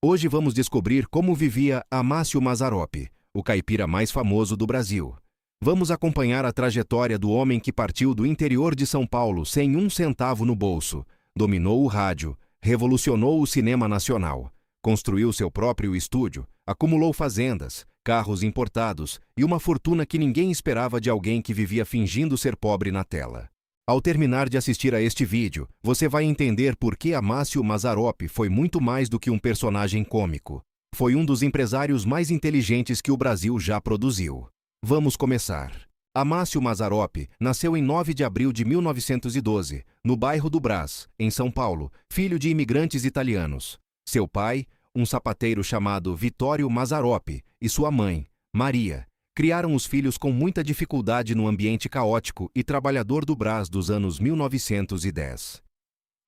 Hoje vamos descobrir como vivia Amácio Mazzaropi, o caipira mais famoso do Brasil. Vamos acompanhar a trajetória do homem que partiu do interior de São Paulo sem um centavo no bolso, dominou o rádio, revolucionou o cinema nacional, construiu seu próprio estúdio, acumulou fazendas, carros importados e uma fortuna que ninguém esperava de alguém que vivia fingindo ser pobre na tela. Ao terminar de assistir a este vídeo, você vai entender por que Amácio Mazzaropi foi muito mais do que um personagem cômico. Foi um dos empresários mais inteligentes que o Brasil já produziu. Vamos começar. Amácio Mazzaropi nasceu em 9 de abril de 1912, no bairro do Brás, em São Paulo, filho de imigrantes italianos. Seu pai, um sapateiro chamado Vittorio Mazzaropi, e sua mãe, Maria, criaram os filhos com muita dificuldade no ambiente caótico e trabalhador do Brás dos anos 1910.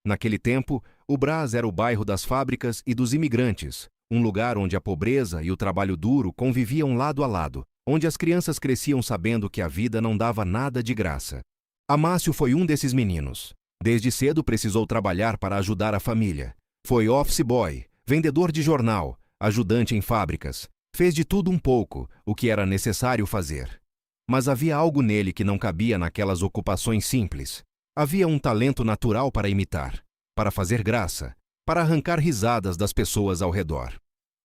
Naquele tempo, o Brás era o bairro das fábricas e dos imigrantes, um lugar onde a pobreza e o trabalho duro conviviam lado a lado, onde as crianças cresciam sabendo que a vida não dava nada de graça. Amácio foi um desses meninos. Desde cedo precisou trabalhar para ajudar a família. Foi office boy, vendedor de jornal, ajudante em fábricas. Fez de tudo um pouco, o que era necessário fazer. Mas havia algo nele que não cabia naquelas ocupações simples. Havia um talento natural para imitar, para fazer graça, para arrancar risadas das pessoas ao redor.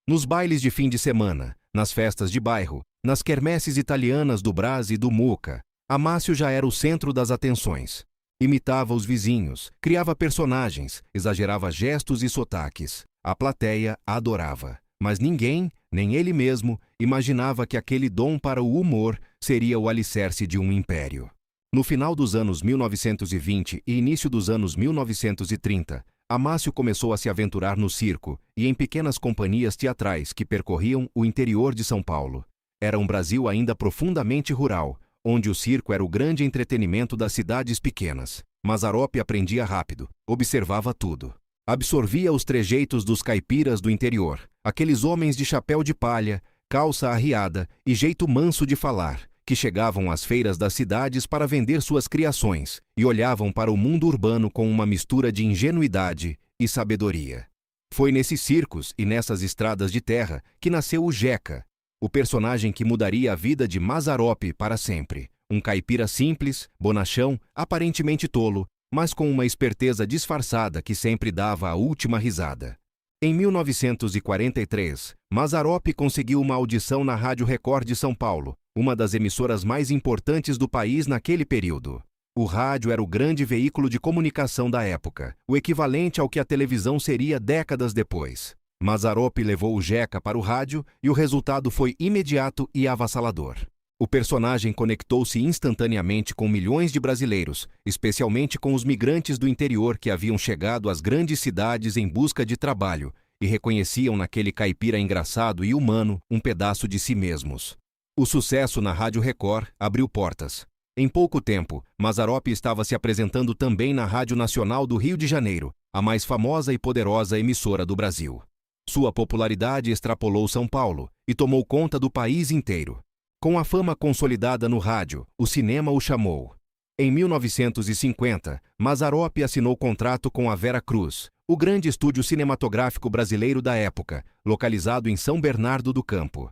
Nos bailes de fim de semana, nas festas de bairro, nas quermesses italianas do Brás e do Muca, Amácio já era o centro das atenções. Imitava os vizinhos, criava personagens, exagerava gestos e sotaques. A plateia adorava. Mas ninguém, nem ele mesmo, imaginava que aquele dom para o humor seria o alicerce de um império. No final dos anos 1920 e início dos anos 1930, Amácio começou a se aventurar no circo e em pequenas companhias teatrais que percorriam o interior de São Paulo. Era um Brasil ainda profundamente rural, onde o circo era o grande entretenimento das cidades pequenas. Mazzaropi aprendia rápido, observava tudo. Absorvia os trejeitos dos caipiras do interior, aqueles homens de chapéu de palha, calça arriada e jeito manso de falar, que chegavam às feiras das cidades para vender suas criações e olhavam para o mundo urbano com uma mistura de ingenuidade e sabedoria. Foi nesses circos e nessas estradas de terra que nasceu o Jeca, o personagem que mudaria a vida de Mazzaropi para sempre. Um caipira simples, bonachão, aparentemente tolo, mas com uma esperteza disfarçada que sempre dava a última risada. Em 1943, Mazzaropi conseguiu uma audição na Rádio Record de São Paulo, uma das emissoras mais importantes do país naquele período. O rádio era o grande veículo de comunicação da época, o equivalente ao que a televisão seria décadas depois. Mazzaropi levou o Jeca para o rádio e o resultado foi imediato e avassalador. O personagem conectou-se instantaneamente com milhões de brasileiros, especialmente com os migrantes do interior que haviam chegado às grandes cidades em busca de trabalho e reconheciam naquele caipira engraçado e humano um pedaço de si mesmos. O sucesso na Rádio Record abriu portas. Em pouco tempo, Mazzaropi estava se apresentando também na Rádio Nacional do Rio de Janeiro, a mais famosa e poderosa emissora do Brasil. Sua popularidade extrapolou São Paulo e tomou conta do país inteiro. Com a fama consolidada no rádio, o cinema o chamou. Em 1950, Mazzaropi assinou contrato com a Vera Cruz, o grande estúdio cinematográfico brasileiro da época, localizado em São Bernardo do Campo.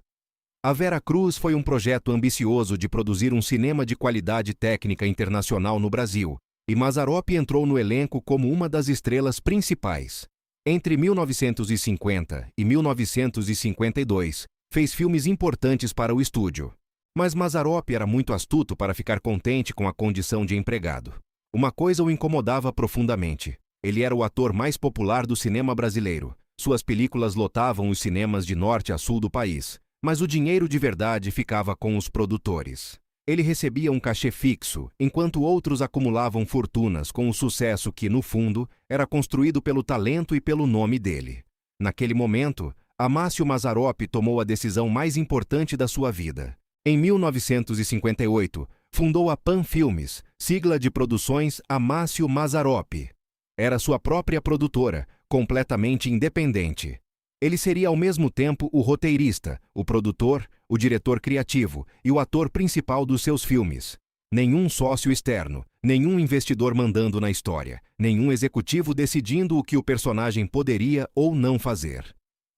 A Vera Cruz foi um projeto ambicioso de produzir um cinema de qualidade técnica internacional no Brasil, e Mazzaropi entrou no elenco como uma das estrelas principais. Entre 1950 e 1952, fez filmes importantes para o estúdio. Mas Mazzaropi era muito astuto para ficar contente com a condição de empregado. Uma coisa o incomodava profundamente. Ele era o ator mais popular do cinema brasileiro. Suas películas lotavam os cinemas de norte a sul do país, mas o dinheiro de verdade ficava com os produtores. Ele recebia um cachê fixo, enquanto outros acumulavam fortunas com o sucesso que, no fundo, era construído pelo talento e pelo nome dele. Naquele momento, Amácio Mazzaropi tomou a decisão mais importante da sua vida. Em 1958, fundou a Pan Filmes, sigla de produções Amácio Mazzaropi. Era sua própria produtora, completamente independente. Ele seria ao mesmo tempo o roteirista, o produtor, o diretor criativo e o ator principal dos seus filmes. Nenhum sócio externo, nenhum investidor mandando na história, nenhum executivo decidindo o que o personagem poderia ou não fazer.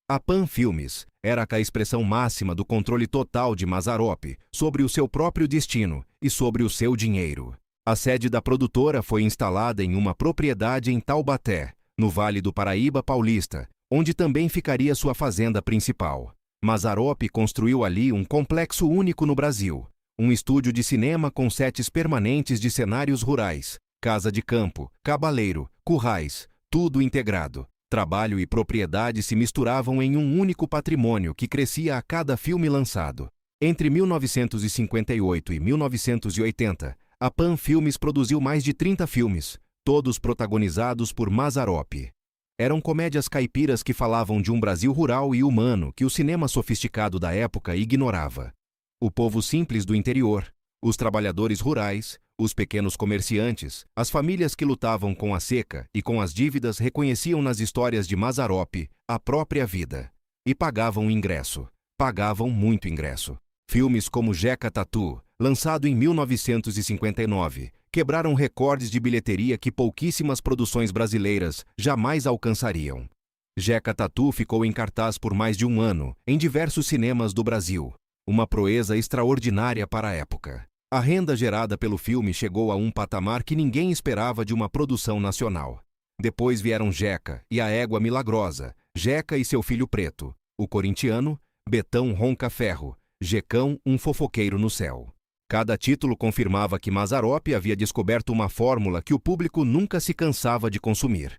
A Pan Filmes era a expressão máxima do controle total de Mazzaropi sobre o seu próprio destino e sobre o seu dinheiro. A sede da produtora foi instalada em uma propriedade em Taubaté, no Vale do Paraíba Paulista, onde também ficaria sua fazenda principal. Mazzaropi construiu ali um complexo único no Brasil, um estúdio de cinema com sets permanentes de cenários rurais, casa de campo, cabaleiro, currais, tudo integrado. Trabalho e propriedade se misturavam em um único patrimônio que crescia a cada filme lançado. Entre 1958 e 1980, a Pan Filmes produziu mais de 30 filmes, todos protagonizados por Mazzaropi. Eram comédias caipiras que falavam de um Brasil rural e humano que o cinema sofisticado da época ignorava. O povo simples do interior, os trabalhadores rurais, os pequenos comerciantes, as famílias que lutavam com a seca e com as dívidas reconheciam nas histórias de Mazzaropi a própria vida. E pagavam ingresso. Pagavam muito ingresso. Filmes como Jeca Tatu, lançado em 1959, quebraram recordes de bilheteria que pouquíssimas produções brasileiras jamais alcançariam. Jeca Tatu ficou em cartaz por mais de um ano, em diversos cinemas do Brasil. Uma proeza extraordinária para a época. A renda gerada pelo filme chegou a um patamar que ninguém esperava de uma produção nacional. Depois vieram Jeca e a Égua Milagrosa, Jeca e seu filho preto, o corintiano, Betão Ronca Ferro, Jecão, um fofoqueiro no céu. Cada título confirmava que Mazzaropi havia descoberto uma fórmula que o público nunca se cansava de consumir.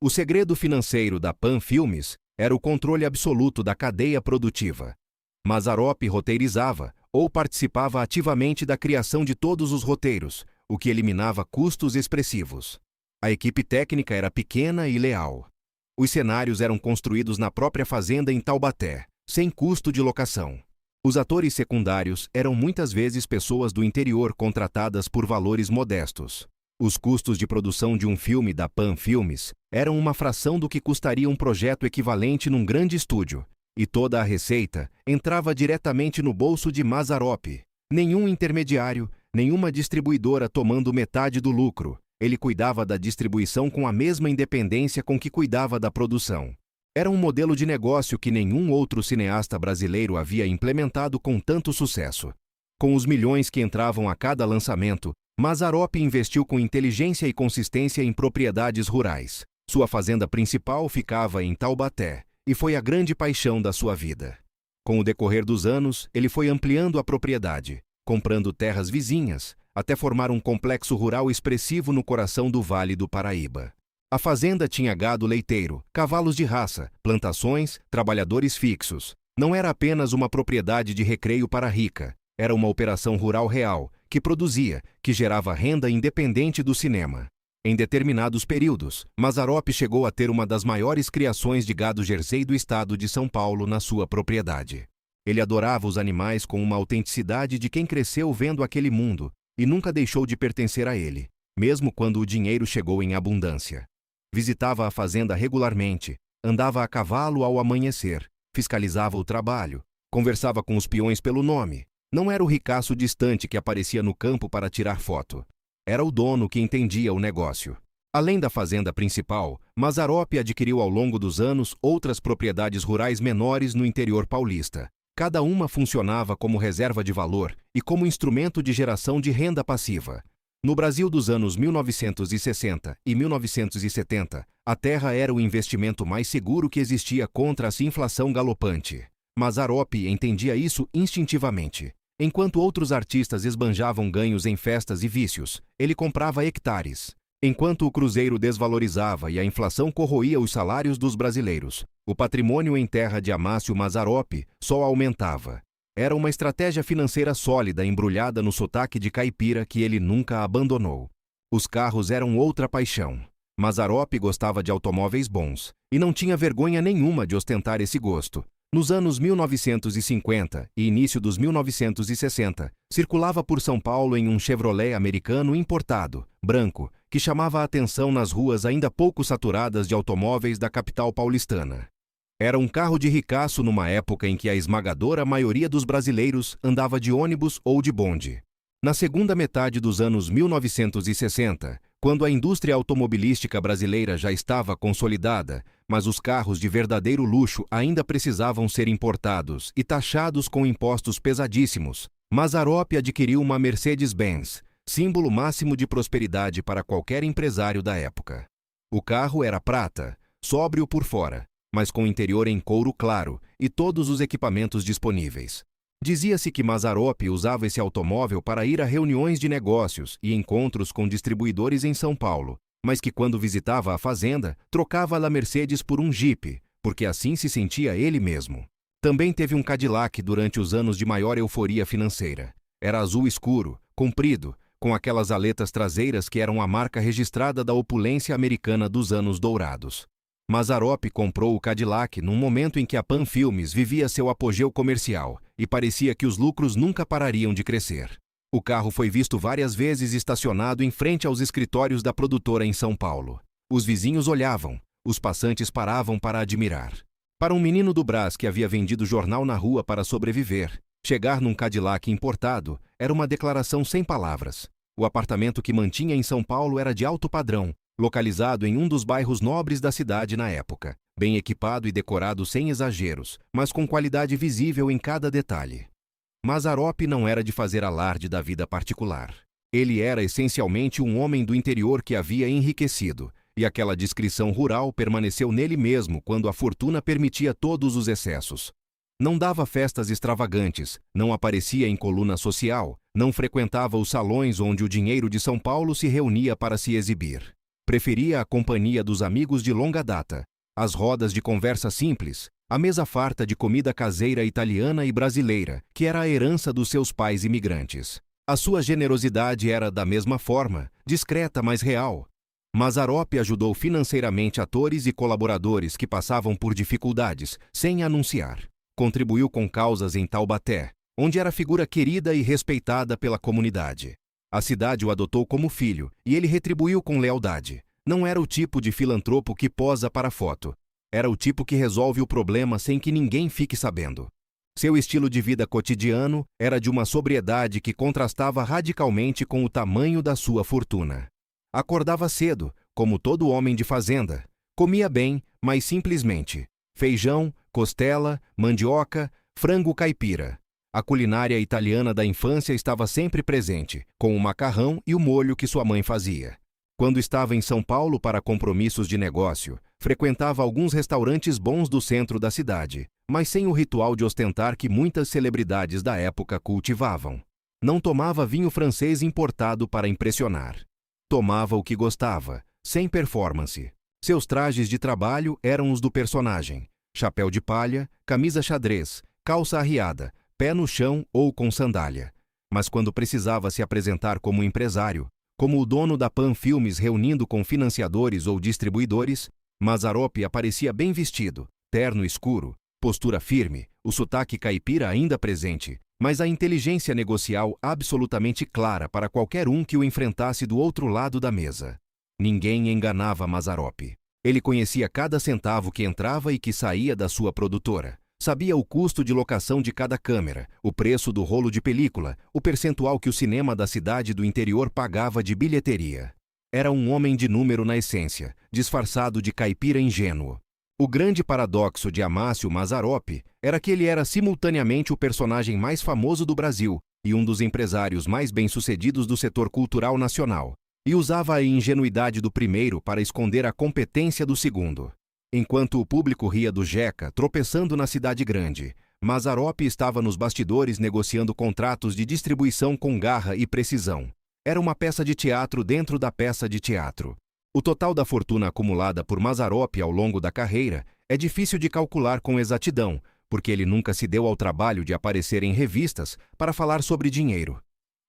O segredo financeiro da Pan Filmes era o controle absoluto da cadeia produtiva. Mazzaropi roteirizava ou participava ativamente da criação de todos os roteiros, o que eliminava custos expressivos. A equipe técnica era pequena e leal. Os cenários eram construídos na própria fazenda em Taubaté, sem custo de locação. Os atores secundários eram muitas vezes pessoas do interior contratadas por valores modestos. Os custos de produção de um filme da Pan Filmes eram uma fração do que custaria um projeto equivalente num grande estúdio, e toda a receita entrava diretamente no bolso de Mazzaropi. Nenhum intermediário, nenhuma distribuidora tomando metade do lucro. Ele cuidava da distribuição com a mesma independência com que cuidava da produção. Era um modelo de negócio que nenhum outro cineasta brasileiro havia implementado com tanto sucesso. Com os milhões que entravam a cada lançamento, Mazzaropi investiu com inteligência e consistência em propriedades rurais. Sua fazenda principal ficava em Taubaté, e foi a grande paixão da sua vida. Com o decorrer dos anos, ele foi ampliando a propriedade, comprando terras vizinhas, até formar um complexo rural expressivo no coração do Vale do Paraíba. A fazenda tinha gado leiteiro, cavalos de raça, plantações, trabalhadores fixos. Não era apenas uma propriedade de recreio para rica, era uma operação rural real, que produzia, que gerava renda independente do cinema. Em determinados períodos, Mazzaropi chegou a ter uma das maiores criações de gado jersey do estado de São Paulo na sua propriedade. Ele adorava os animais com uma autenticidade de quem cresceu vendo aquele mundo e nunca deixou de pertencer a ele, mesmo quando o dinheiro chegou em abundância. Visitava a fazenda regularmente, andava a cavalo ao amanhecer, fiscalizava o trabalho, conversava com os peões pelo nome. Não era o ricaço distante que aparecia no campo para tirar foto. Era o dono que entendia o negócio. Além da fazenda principal, Mazzaropi adquiriu ao longo dos anos outras propriedades rurais menores no interior paulista. Cada uma funcionava como reserva de valor e como instrumento de geração de renda passiva. No Brasil dos anos 1960 e 1970, a terra era o investimento mais seguro que existia contra a inflação galopante. Mazzaropi entendia isso instintivamente. Enquanto outros artistas esbanjavam ganhos em festas e vícios, ele comprava hectares. Enquanto o cruzeiro desvalorizava e a inflação corroía os salários dos brasileiros, o patrimônio em terra de Amácio Mazzaropi só aumentava. Era uma estratégia financeira sólida embrulhada no sotaque de caipira que ele nunca abandonou. Os carros eram outra paixão. Mazzaropi gostava de automóveis bons e não tinha vergonha nenhuma de ostentar esse gosto. Nos anos 1950 e início dos 1960, circulava por São Paulo em um Chevrolet americano importado, branco, que chamava a atenção nas ruas ainda pouco saturadas de automóveis da capital paulistana. Era um carro de ricaço numa época em que a esmagadora maioria dos brasileiros andava de ônibus ou de bonde. Na segunda metade dos anos 1960, Quando a indústria automobilística brasileira já estava consolidada, mas os carros de verdadeiro luxo ainda precisavam ser importados e taxados com impostos pesadíssimos, Mazzaropi adquiriu uma Mercedes-Benz, símbolo máximo de prosperidade para qualquer empresário da época. O carro era prata, sóbrio por fora, mas com interior em couro claro e todos os equipamentos disponíveis. Dizia-se que Mazzaropi usava esse automóvel para ir a reuniões de negócios e encontros com distribuidores em São Paulo, mas que quando visitava a fazenda, trocava a Mercedes por um Jeep, porque assim se sentia ele mesmo. Também teve um Cadillac durante os anos de maior euforia financeira. Era azul escuro, comprido, com aquelas aletas traseiras que eram a marca registrada da opulência americana dos anos dourados. Mazzaropi comprou o Cadillac num momento em que a Pan Filmes vivia seu apogeu comercial e parecia que os lucros nunca parariam de crescer. O carro foi visto várias vezes estacionado em frente aos escritórios da produtora em São Paulo. Os vizinhos olhavam, os passantes paravam para admirar. Para um menino do Brás que havia vendido jornal na rua para sobreviver, chegar num Cadillac importado era uma declaração sem palavras. O apartamento que mantinha em São Paulo era de alto padrão, localizado em um dos bairros nobres da cidade na época, bem equipado e decorado sem exageros, mas com qualidade visível em cada detalhe. Mazzaropi não era de fazer alarde da vida particular. Ele era essencialmente um homem do interior que havia enriquecido, e aquela discrição rural permaneceu nele mesmo quando a fortuna permitia todos os excessos. Não dava festas extravagantes, não aparecia em coluna social, não frequentava os salões onde o dinheiro de São Paulo se reunia para se exibir. Preferia a companhia dos amigos de longa data, as rodas de conversa simples, a mesa farta de comida caseira italiana e brasileira, que era a herança dos seus pais imigrantes. A sua generosidade era, da mesma forma, discreta, mas real. Mazzaropi ajudou financeiramente atores e colaboradores que passavam por dificuldades, sem anunciar. Contribuiu com causas em Taubaté, onde era figura querida e respeitada pela comunidade. A cidade o adotou como filho, e ele retribuiu com lealdade. Não era o tipo de filantropo que posa para foto. Era o tipo que resolve o problema sem que ninguém fique sabendo. Seu estilo de vida cotidiano era de uma sobriedade que contrastava radicalmente com o tamanho da sua fortuna. Acordava cedo, como todo homem de fazenda. Comia bem, mas simplesmente. Feijão, costela, mandioca, frango caipira. A culinária italiana da infância estava sempre presente, com o macarrão e o molho que sua mãe fazia. Quando estava em São Paulo para compromissos de negócio, frequentava alguns restaurantes bons do centro da cidade, mas sem o ritual de ostentar que muitas celebridades da época cultivavam. Não tomava vinho francês importado para impressionar. Tomava o que gostava, sem performance. Seus trajes de trabalho eram os do personagem: chapéu de palha, camisa xadrez, calça arriada, pé no chão ou com sandália. Mas quando precisava se apresentar como empresário, como o dono da Pan Filmes reunindo com financiadores ou distribuidores, Mazzaropi aparecia bem vestido, terno escuro, postura firme, o sotaque caipira ainda presente, mas a inteligência negocial absolutamente clara para qualquer um que o enfrentasse do outro lado da mesa. Ninguém enganava Mazzaropi. Ele conhecia cada centavo que entrava e que saía da sua produtora. Sabia o custo de locação de cada câmera, o preço do rolo de película, o percentual que o cinema da cidade do interior pagava de bilheteria. Era um homem de número na essência, disfarçado de caipira ingênuo. O grande paradoxo de Amácio Mazzaropi era que ele era simultaneamente o personagem mais famoso do Brasil e um dos empresários mais bem-sucedidos do setor cultural nacional, e usava a ingenuidade do primeiro para esconder a competência do segundo. Enquanto o público ria do Jeca tropeçando na cidade grande, Mazzaropi estava nos bastidores negociando contratos de distribuição com garra e precisão. Era uma peça de teatro dentro da peça de teatro. O total da fortuna acumulada por Mazzaropi ao longo da carreira é difícil de calcular com exatidão, porque ele nunca se deu ao trabalho de aparecer em revistas para falar sobre dinheiro.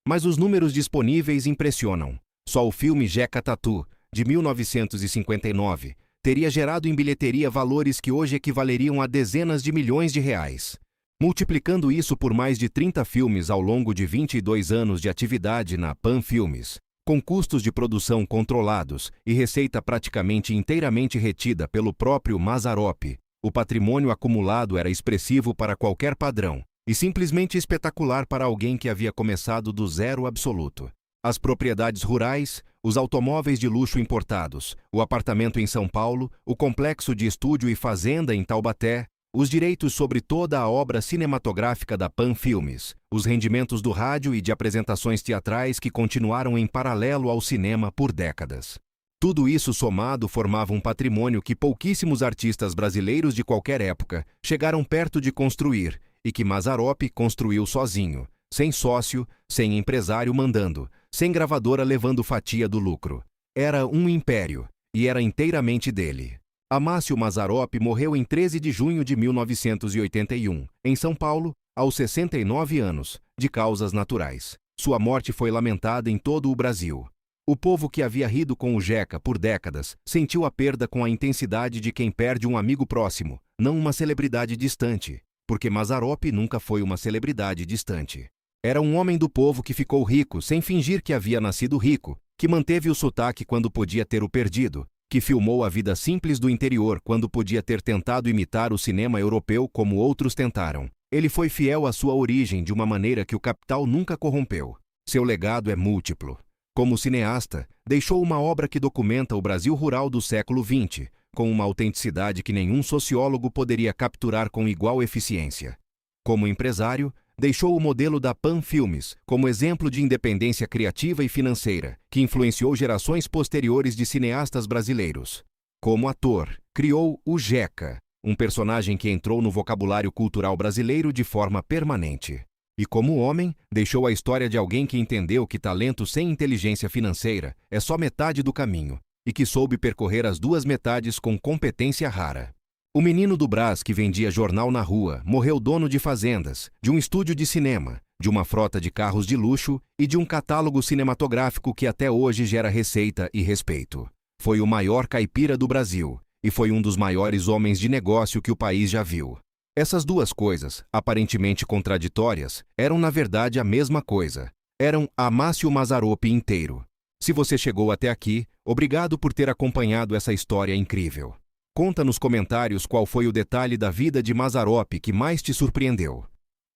Mas os números disponíveis impressionam. Só o filme Jeca Tatu, de 1959, teria gerado em bilheteria valores que hoje equivaleriam a dezenas de milhões de reais. Multiplicando isso por mais de 30 filmes ao longo de 22 anos de atividade na Pan Filmes, com custos de produção controlados e receita praticamente inteiramente retida pelo próprio Mazzaropi, o patrimônio acumulado era expressivo para qualquer padrão e simplesmente espetacular para alguém que havia começado do zero absoluto. As propriedades rurais, os automóveis de luxo importados, o apartamento em São Paulo, o complexo de estúdio e fazenda em Taubaté, os direitos sobre toda a obra cinematográfica da Pan Filmes, os rendimentos do rádio e de apresentações teatrais que continuaram em paralelo ao cinema por décadas. Tudo isso somado formava um patrimônio que pouquíssimos artistas brasileiros de qualquer época chegaram perto de construir e que Mazzaropi construiu sozinho, sem sócio, sem empresário mandando, sem gravadora levando fatia do lucro. Era um império, e era inteiramente dele. Amácio Mazzaropi morreu em 13 de junho de 1981, em São Paulo, aos 69 anos, de causas naturais. Sua morte foi lamentada em todo o Brasil. O povo que havia rido com o Jeca por décadas sentiu a perda com a intensidade de quem perde um amigo próximo, não uma celebridade distante, porque Mazzaropi nunca foi uma celebridade distante. Era um homem do povo que ficou rico sem fingir que havia nascido rico, que manteve o sotaque quando podia ter o perdido, que filmou a vida simples do interior quando podia ter tentado imitar o cinema europeu como outros tentaram. Ele foi fiel à sua origem de uma maneira que o capital nunca corrompeu. Seu legado é múltiplo. Como cineasta, deixou uma obra que documenta o Brasil rural do século XX, com uma autenticidade que nenhum sociólogo poderia capturar com igual eficiência. Como empresário, deixou o modelo da Pan Filmes como exemplo de independência criativa e financeira, que influenciou gerações posteriores de cineastas brasileiros. Como ator, criou o Jeca, um personagem que entrou no vocabulário cultural brasileiro de forma permanente. E como homem, deixou a história de alguém que entendeu que talento sem inteligência financeira é só metade do caminho, e que soube percorrer as duas metades com competência rara. O menino do Brás que vendia jornal na rua morreu dono de fazendas, de um estúdio de cinema, de uma frota de carros de luxo e de um catálogo cinematográfico que até hoje gera receita e respeito. Foi o maior caipira do Brasil e foi um dos maiores homens de negócio que o país já viu. Essas duas coisas, aparentemente contraditórias, eram na verdade a mesma coisa. Eram Amácio Mazzaropi inteiro. Se você chegou até aqui, obrigado por ter acompanhado essa história incrível. Conta nos comentários qual foi o detalhe da vida de Mazzaropi que mais te surpreendeu.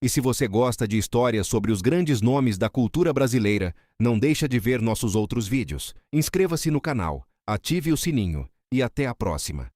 E se você gosta de histórias sobre os grandes nomes da cultura brasileira, não deixa de ver nossos outros vídeos. Inscreva-se no canal, ative o sininho e até a próxima.